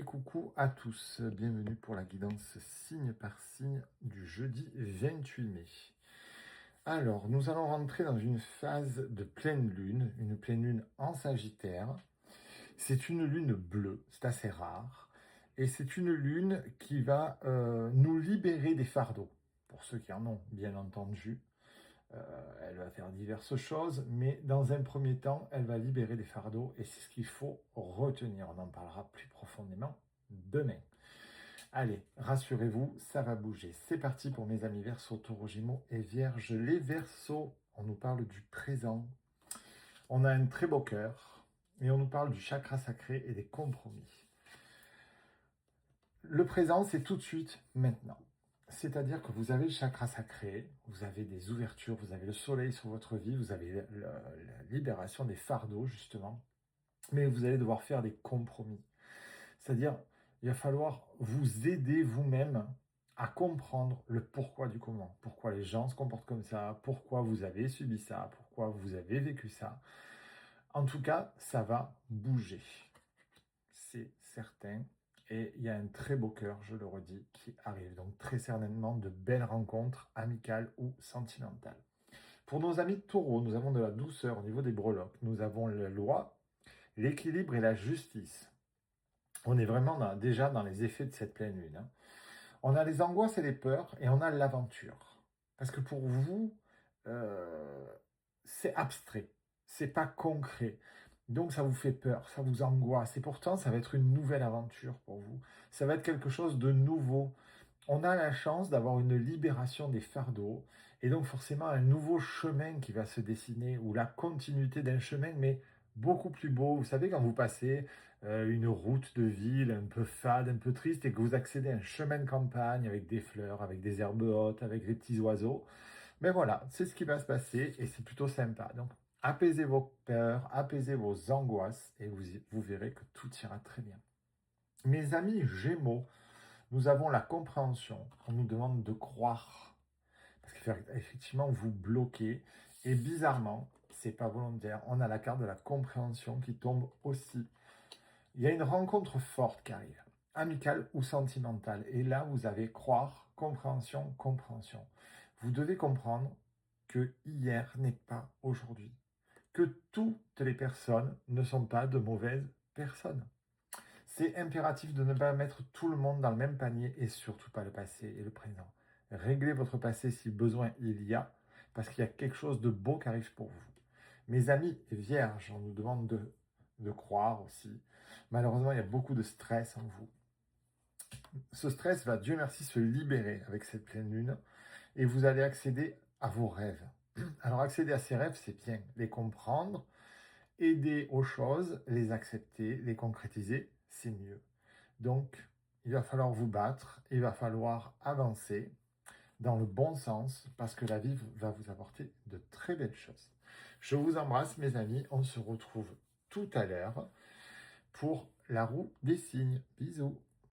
coucou à tous, bienvenue pour la guidance signe par signe du jeudi 28 mai. Alors, nous allons rentrer dans une phase de pleine lune, une pleine lune en Sagittaire. C'est une lune bleue, c'est assez rare, et c'est une lune qui va nous libérer des fardeaux, pour ceux qui en ont bien entendu. Elle va faire diverses choses, mais dans un premier temps, elle va libérer des fardeaux et c'est ce qu'il faut retenir. On en parlera plus profondément demain. Allez, rassurez-vous, ça va bouger. C'est parti pour mes amis Verseau, Taureau, Gémeaux et Vierge. Les Verseaux, on nous parle du présent. On a un très beau cœur et on nous parle du chakra sacré et des compromis. Le présent, c'est tout de suite, maintenant. C'est-à-dire que vous avez le chakra sacré, vous avez des ouvertures, vous avez le soleil sur votre vie, vous avez la libération des fardeaux, justement. Mais vous allez devoir faire des compromis. C'est-à-dire, il va falloir vous aider vous-même à comprendre le pourquoi du comment. Pourquoi les gens se comportent comme ça, pourquoi vous avez subi ça, pourquoi vous avez vécu ça. En tout cas, ça va bouger. C'est certain. Et il y a un très beau cœur, je le redis, qui arrive. Donc très certainement de belles rencontres amicales ou sentimentales. Pour nos amis taureaux, nous avons de la douceur au niveau des breloques. Nous avons la loi, l'équilibre et la justice. On est vraiment déjà dans les effets de cette pleine lune. Hein. On a les angoisses et les peurs et on a l'aventure. Parce que pour vous, c'est abstrait, c'est pas concret. Donc ça vous fait peur, ça vous angoisse. Et pourtant, ça va être une nouvelle aventure pour vous. Ça va être quelque chose de nouveau. On a la chance d'avoir une libération des fardeaux et donc forcément un nouveau chemin qui va se dessiner ou la continuité d'un chemin, mais beaucoup plus beau. Vous savez, quand vous passez une route de ville un peu fade, un peu triste et que vous accédez à un chemin de campagne avec des fleurs, avec des herbes hautes, avec des petits oiseaux, mais voilà, c'est ce qui va se passer et c'est plutôt sympa. Donc, apaisez vos peurs, apaisez vos angoisses et vous verrez que tout ira très bien. Mes amis Gémeaux, nous avons la compréhension. On nous demande de croire. Parce qu'effectivement, vous bloquez. Et bizarrement, c'est pas volontaire. On a la carte de la compréhension qui tombe aussi. Il y a une rencontre forte qui arrive, amicale ou sentimentale. Et là, vous avez croire, compréhension, compréhension. Vous devez comprendre que hier n'est pas aujourd'hui. Que toutes les personnes ne sont pas de mauvaises personnes. C'est impératif de ne pas mettre tout le monde dans le même panier et surtout pas le passé et le présent. Réglez votre passé si besoin il y a, parce qu'il y a quelque chose de beau qui arrive pour vous. Mes amis vierges, on nous demande de croire aussi. Malheureusement, il y a beaucoup de stress en vous. Ce stress va, Dieu merci, se libérer avec cette pleine lune et vous allez accéder à vos rêves. Alors accéder à ces rêves, c'est bien. Les comprendre, aider aux choses, les accepter, les concrétiser, c'est mieux. Donc, il va falloir vous battre, il va falloir avancer dans le bon sens parce que la vie va vous apporter de très belles choses. Je vous embrasse mes amis, on se retrouve tout à l'heure pour la roue des signes. Bisous.